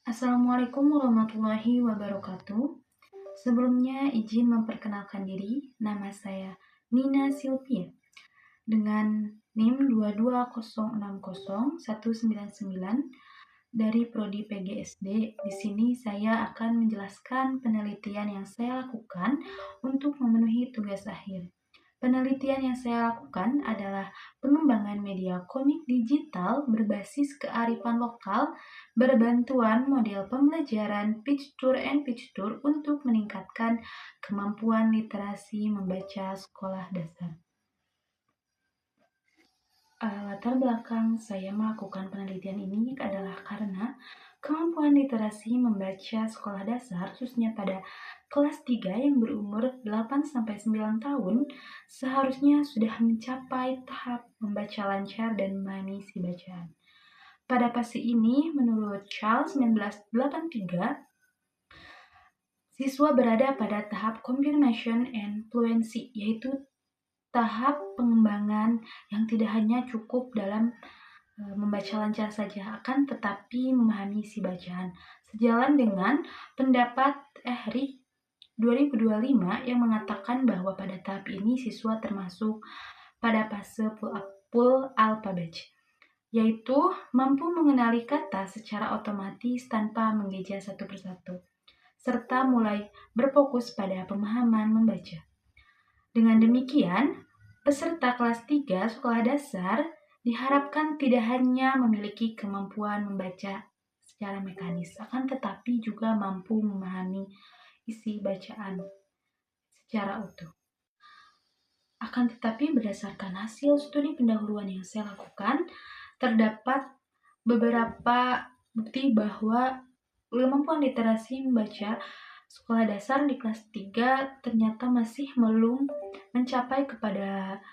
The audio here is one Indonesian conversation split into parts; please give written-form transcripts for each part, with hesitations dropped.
Assalamualaikum warahmatullahi wabarakatuh. Sebelumnya izin memperkenalkan diri, nama saya Nina Silvia dengan NIM 220601999 dari Prodi PGSD. Di sini saya akan menjelaskan penelitian yang saya lakukan untuk memenuhi tugas akhir. Penelitian yang saya lakukan adalah pengembangan media komik digital berbasis kearifan lokal berbantuan model pembelajaran Picture untuk meningkatkan kemampuan literasi membaca sekolah dasar. Latar belakang saya melakukan penelitian ini adalah karena kemampuan literasi membaca sekolah dasar, khususnya pada kelas 3 yang berumur 8-9 tahun, seharusnya sudah mencapai tahap membaca lancar dan memahami isi bacaan. Pada fase ini, menurut Charles 1983, siswa berada pada tahap confirmation and fluency, yaitu tahap pengembangan yang tidak hanya cukup dalam membaca lancar saja, akan tetapi memahami isi bacaan. Sejalan dengan pendapat Ehrik 2025 yang mengatakan bahwa pada tahap ini siswa termasuk pada fase full alphabet, yaitu mampu mengenali kata secara otomatis tanpa mengeja satu persatu, serta mulai berfokus pada pemahaman membaca. Dengan demikian, peserta kelas 3 sekolah dasar diharapkan tidak hanya memiliki kemampuan membaca secara mekanis, akan tetapi juga mampu memahami isi bacaan secara utuh. Akan tetapi berdasarkan hasil studi pendahuluan yang saya lakukan, terdapat beberapa bukti bahwa kemampuan literasi membaca sekolah dasar di kelas 3 ternyata masih belum mencapai kepada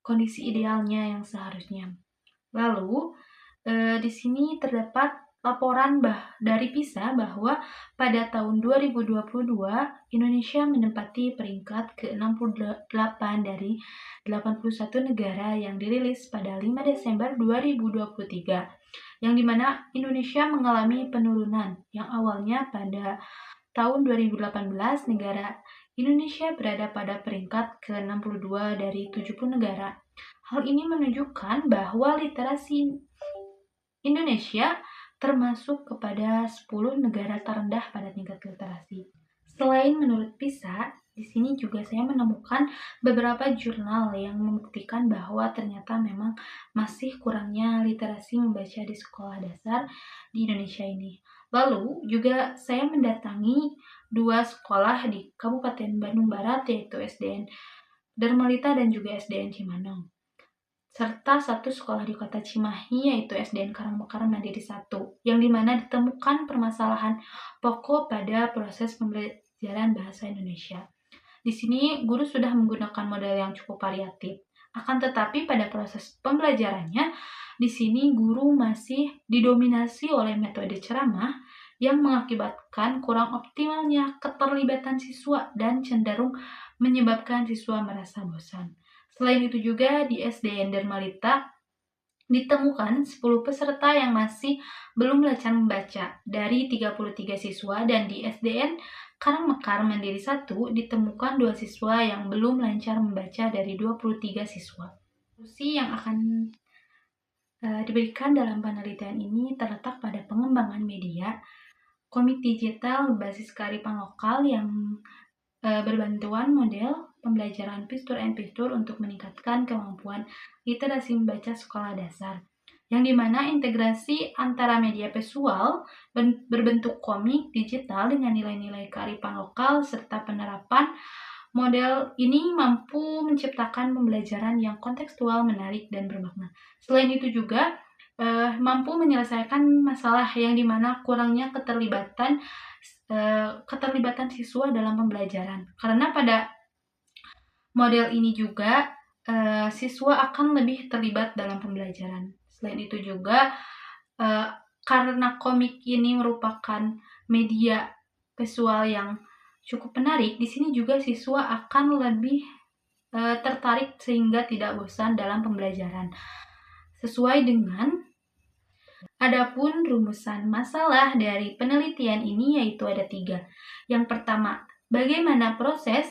kondisi idealnya yang seharusnya. Lalu, di sini terdapat laporan dari PISA bahwa pada tahun 2022 Indonesia menempati peringkat ke-68 dari 81 negara yang dirilis pada 5 Desember 2023, yang dimana Indonesia mengalami penurunan yang awalnya pada tahun 2018 negara Indonesia berada pada peringkat ke-62 dari 70 negara. Hal ini menunjukkan bahwa literasi Indonesia termasuk kepada 10 negara terendah pada tingkat literasi. Selain menurut PISA, di sini juga saya menemukan beberapa jurnal yang membuktikan bahwa ternyata memang masih kurangnya literasi membaca di sekolah dasar di Indonesia ini. Lalu juga saya mendatangi 2 sekolah di Kabupaten Bandung Barat, yaitu SDN Darmalita dan juga SDN Cimanong, serta 1 sekolah di kota Cimahi, yaitu SDN Karangmekar Mandiri 1, yang dimana ditemukan permasalahan pokok pada proses pembelajaran bahasa Indonesia. Di sini guru sudah menggunakan model yang cukup variatif, akan tetapi pada proses pembelajarannya, di sini guru masih didominasi oleh metode ceramah yang mengakibatkan kurang optimalnya keterlibatan siswa dan cenderung menyebabkan siswa merasa bosan. Selain itu juga di SDN Darmalita ditemukan 10 peserta yang masih belum lancar membaca dari 33 siswa, dan di SDN Karangmekar Mandiri 1 ditemukan 2 siswa yang belum lancar membaca dari 23 siswa. Solusi yang akan diberikan dalam penelitian ini terletak pada pengembangan media komik digital berbasis kearifan lokal yang berbantuan model pembelajaran Picture untuk meningkatkan kemampuan literasi membaca sekolah dasar, yang dimana integrasi antara media visual berbentuk komik digital dengan nilai-nilai kearifan lokal serta penerapan model ini mampu menciptakan pembelajaran yang kontekstual, menarik, dan bermakna. Selain itu juga mampu menyelesaikan masalah yang dimana kurangnya keterlibatan siswa dalam pembelajaran. Karena pada model ini juga siswa akan lebih terlibat dalam pembelajaran. Selain itu juga karena komik ini merupakan media visual yang cukup menarik, di sini juga siswa akan lebih tertarik sehingga tidak bosan dalam pembelajaran. Sesuai dengan Adapun rumusan masalah dari penelitian ini yaitu ada 3. Yang pertama, bagaimana proses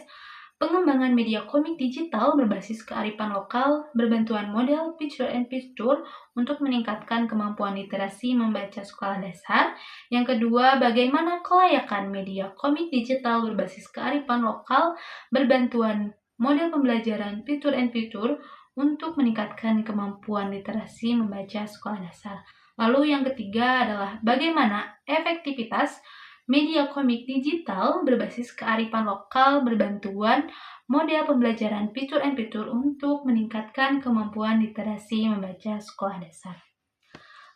pengembangan media komik digital berbasis kearifan lokal berbantuan model picture-in-picture untuk meningkatkan kemampuan literasi membaca sekolah dasar. Yang kedua, bagaimana kelayakan media komik digital berbasis kearifan lokal berbantuan model pembelajaran picture-in-picture untuk meningkatkan kemampuan literasi membaca sekolah dasar. Lalu yang ketiga adalah bagaimana efektivitas media komik digital berbasis kearifan lokal berbantuan model pembelajaran picture-in-picture untuk meningkatkan kemampuan literasi membaca sekolah dasar.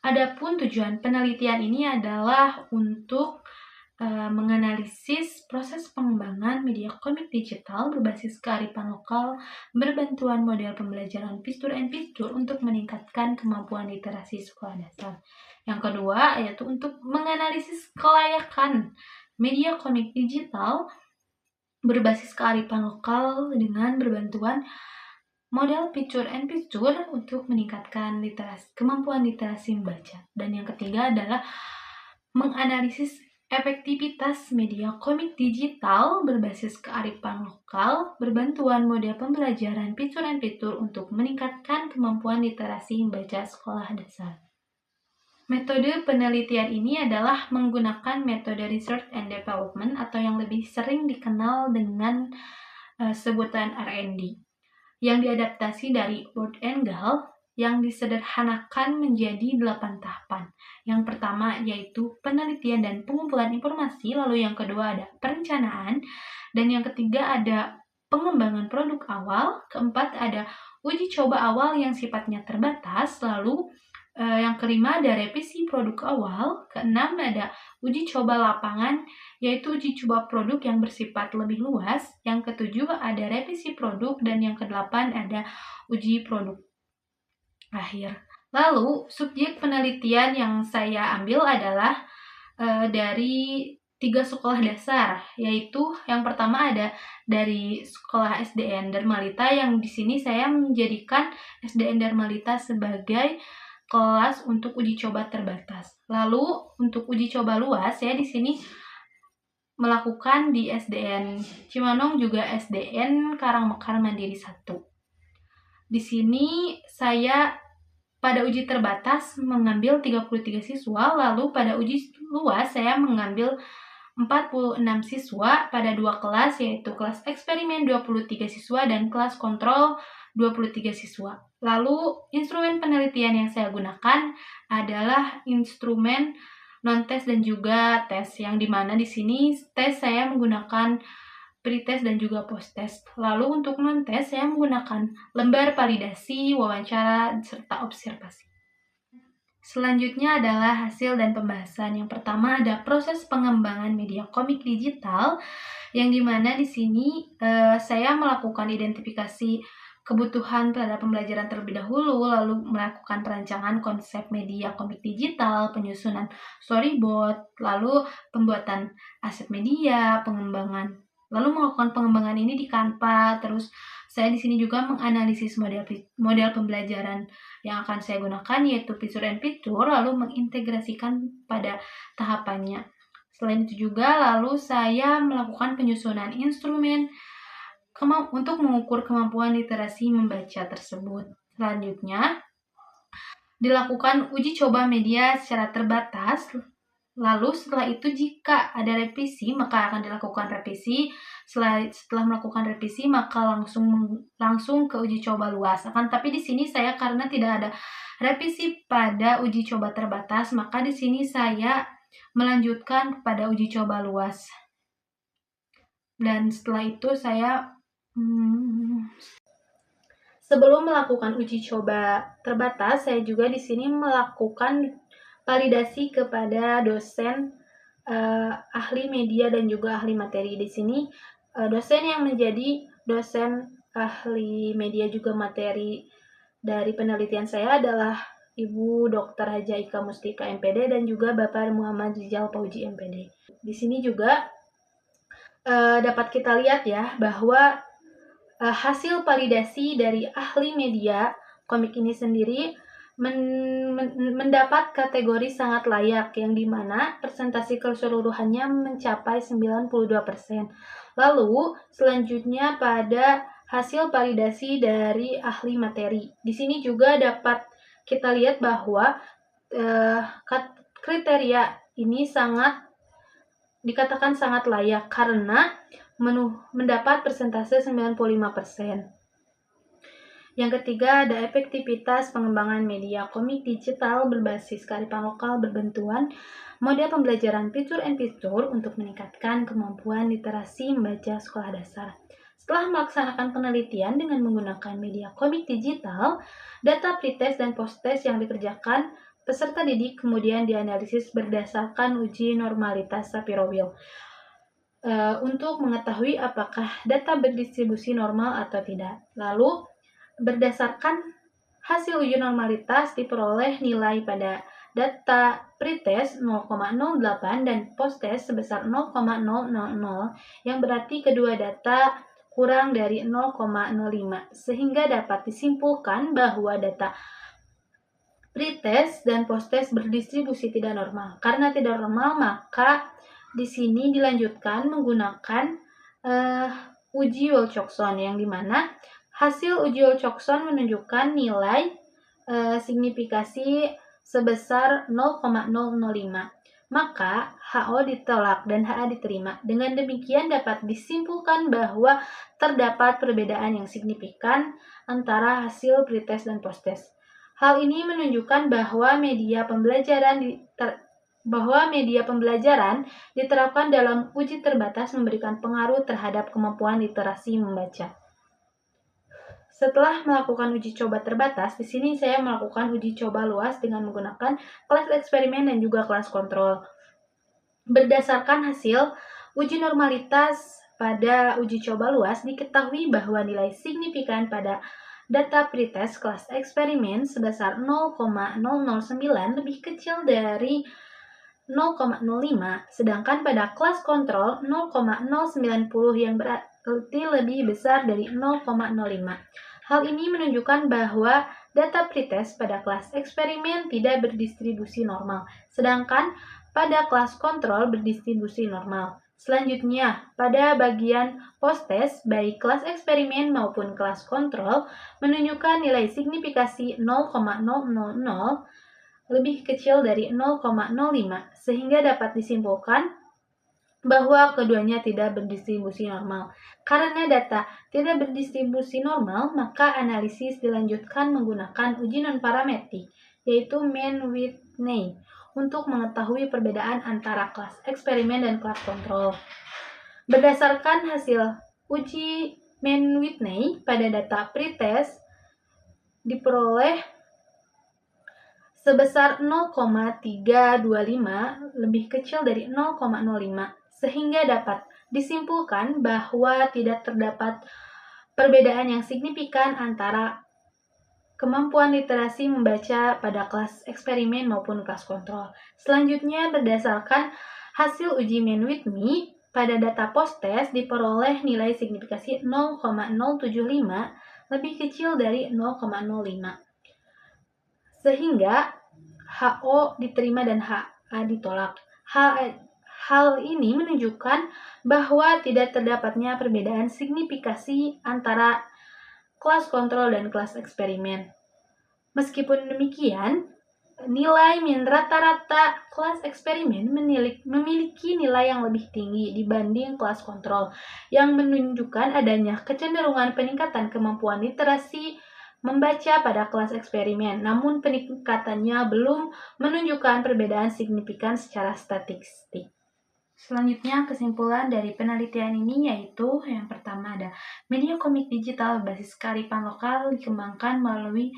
Adapun tujuan penelitian ini adalah untuk menganalisis proses pengembangan media komik digital berbasis kearifan lokal berbantuan model pembelajaran picture-in-picture untuk meningkatkan kemampuan literasi sekolah dasar. Yang kedua yaitu untuk menganalisis kelayakan media komik digital berbasis kearifan lokal dengan berbantuan model picture-in-picture untuk meningkatkan kemampuan literasi membaca. Dan yang ketiga adalah menganalisis efektivitas media komik digital berbasis kearifan lokal berbantuan model pembelajaran picture-in-picture untuk meningkatkan kemampuan literasi membaca sekolah dasar. Metode penelitian ini adalah menggunakan metode research and development atau yang lebih sering dikenal dengan sebutan R&D yang diadaptasi dari Oort and Gall yang disederhanakan menjadi 8 tahapan. Yang pertama yaitu penelitian dan pengumpulan informasi, lalu yang kedua ada perencanaan, dan yang ketiga ada pengembangan produk awal, keempat ada uji coba awal yang sifatnya terbatas, lalu yang kelima ada revisi produk awal, keenam ada uji coba lapangan, yaitu uji coba produk yang bersifat lebih luas, yang ketujuh ada revisi produk, dan yang kedelapan ada uji produk akhir. Lalu, subjek penelitian yang saya ambil adalah dari 3 sekolah dasar, yaitu yang pertama ada dari sekolah SDN Dharma Lita, yang di sini saya menjadikan SDN Dharma Lita sebagai kelas untuk uji coba terbatas. Lalu untuk uji coba luas saya di sini melakukan di SDN Cimanong juga SDN Karangmekar Mandiri 1. Di sini saya pada uji terbatas mengambil 33 siswa, lalu pada uji luas saya mengambil 46 siswa pada 2 kelas, yaitu kelas eksperimen 23 siswa dan kelas kontrol 23 siswa. Lalu instrumen penelitian yang saya gunakan adalah instrumen non-tes dan juga tes, yang dimana di sini tes saya menggunakan pretest dan juga post-test. Lalu untuk non-test saya menggunakan lembar validasi, wawancara, serta observasi. Selanjutnya adalah hasil dan pembahasan. Yang pertama ada proses pengembangan media komik digital, yang dimana di sini saya melakukan identifikasi kebutuhan terhadap pembelajaran terlebih dahulu, lalu melakukan perancangan konsep media komik digital, penyusunan storyboard, lalu pembuatan aset media, lalu melakukan pengembangan ini di Canva. Terus saya di sini juga menganalisis model pembelajaran yang akan saya gunakan, yaitu picture-in-picture, lalu mengintegrasikan pada tahapannya. Selain itu juga lalu saya melakukan penyusunan instrumen untuk mengukur kemampuan literasi membaca tersebut. Selanjutnya dilakukan uji coba media secara terbatas. Lalu setelah itu jika ada revisi maka akan dilakukan revisi. Setelah melakukan revisi maka langsung ke uji coba luas. Tapi di sini saya karena tidak ada revisi pada uji coba terbatas, maka di sini saya melanjutkan kepada uji coba luas. Dan setelah itu saya sebelum melakukan uji coba terbatas, saya juga di sini melakukan validasi kepada dosen ahli media dan juga ahli materi. Di sini dosen yang menjadi dosen ahli media juga materi dari penelitian saya adalah Ibu Dr. Haja Ika Mustika MPD dan juga Bapak Muhammad Rizal Pauji MPD. Di sini juga dapat kita lihat ya bahwa hasil validasi dari ahli media komik ini sendiri mendapat kategori sangat layak, yang dimana persentase keseluruhannya mencapai 92%. Lalu selanjutnya pada hasil validasi dari ahli materi. Di sini juga dapat kita lihat bahwa kriteria ini dikatakan sangat layak karena mendapat persentase 95%. Yang ketiga, ada efektivitas pengembangan media komik digital berbasis kearifan lokal berbentuan model pembelajaran picture and picture untuk meningkatkan kemampuan literasi membaca sekolah dasar. Setelah melaksanakan penelitian dengan menggunakan media komik digital, data pretest dan posttest yang dikerjakan peserta didik kemudian dianalisis berdasarkan uji normalitas Shapiro-Wilk untuk mengetahui apakah data berdistribusi normal atau tidak. Lalu, berdasarkan hasil uji normalitas diperoleh nilai pada data pretest 0,08 dan posttest sebesar 0,000 yang berarti kedua data kurang dari 0,05 sehingga dapat disimpulkan bahwa data pretest dan posttest berdistribusi tidak normal. Karena tidak normal, maka di sini dilanjutkan menggunakan uji Wilcoxon yang dimana hasil uji Wilcoxon menunjukkan nilai signifikasi sebesar 0,005. Maka HO ditolak dan HA diterima. Dengan demikian dapat disimpulkan bahwa terdapat perbedaan yang signifikan antara hasil pretest dan posttest. Hal ini menunjukkan bahwa media pembelajaran diterapkan dalam uji terbatas memberikan pengaruh terhadap kemampuan literasi membaca. Setelah melakukan uji coba terbatas, di sini saya melakukan uji coba luas dengan menggunakan kelas eksperimen dan juga kelas kontrol. Berdasarkan hasil uji normalitas pada uji coba luas, diketahui bahwa nilai signifikan pada data pretest kelas eksperimen sebesar 0,009 lebih kecil dari 0,05, sedangkan pada kelas kontrol 0,090 yang berarti lebih besar dari 0,05. Hal ini menunjukkan bahwa data pretest pada kelas eksperimen tidak berdistribusi normal, sedangkan pada kelas kontrol berdistribusi normal. Selanjutnya, pada bagian posttest, baik kelas eksperimen maupun kelas kontrol menunjukkan nilai signifikasi 0,000 lebih kecil dari 0,05, sehingga dapat disimpulkan bahwa keduanya tidak berdistribusi normal. Karena data tidak berdistribusi normal, maka analisis dilanjutkan menggunakan uji non-parametrik, yaitu Mann-Whitney, untuk mengetahui perbedaan antara kelas eksperimen dan kelas kontrol. Berdasarkan hasil uji Mann-Whitney pada data pretest diperoleh sebesar 0,325 lebih kecil dari 0,05, sehingga dapat disimpulkan bahwa tidak terdapat perbedaan yang signifikan antara kemampuan literasi membaca pada kelas eksperimen maupun kelas kontrol. Selanjutnya, berdasarkan hasil uji Mann-Whitney pada data posttest diperoleh nilai signifikasi 0,075 lebih kecil dari 0,05. Sehingga HO diterima dan HA ditolak. Hal ini menunjukkan bahwa tidak terdapatnya perbedaan signifikasi antara kelas kontrol dan kelas eksperimen. Meskipun demikian, nilai min rata-rata kelas eksperimen memiliki nilai yang lebih tinggi dibanding kelas kontrol, yang menunjukkan adanya kecenderungan peningkatan kemampuan literasi membaca pada kelas eksperimen, namun peningkatannya belum menunjukkan perbedaan signifikan secara statistik. Selanjutnya, kesimpulan dari penelitian ini yaitu yang pertama ada media komik digital berbasis kearifan lokal dikembangkan melalui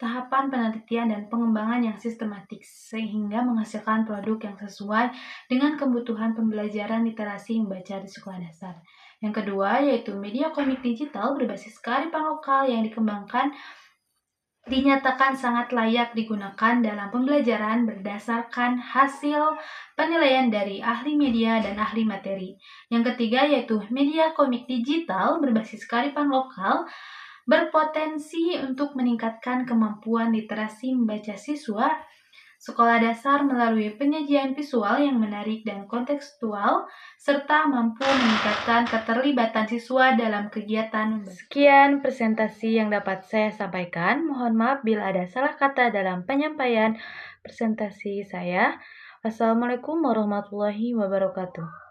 tahapan penelitian dan pengembangan yang sistematik sehingga menghasilkan produk yang sesuai dengan kebutuhan pembelajaran literasi membaca di sekolah dasar. Yang kedua yaitu media komik digital berbasis kearifan lokal yang dikembangkan dinyatakan sangat layak digunakan dalam pembelajaran berdasarkan hasil penilaian dari ahli media dan ahli materi. Yang ketiga yaitu media komik digital berbasis kearifan lokal berpotensi untuk meningkatkan kemampuan literasi membaca siswa. Sekolah dasar melalui penyajian visual yang menarik dan kontekstual, serta mampu meningkatkan keterlibatan siswa dalam kegiatan. Sekian presentasi yang dapat saya sampaikan. Mohon maaf bila ada salah kata dalam penyampaian presentasi saya. Wassalamualaikum warahmatullahi wabarakatuh.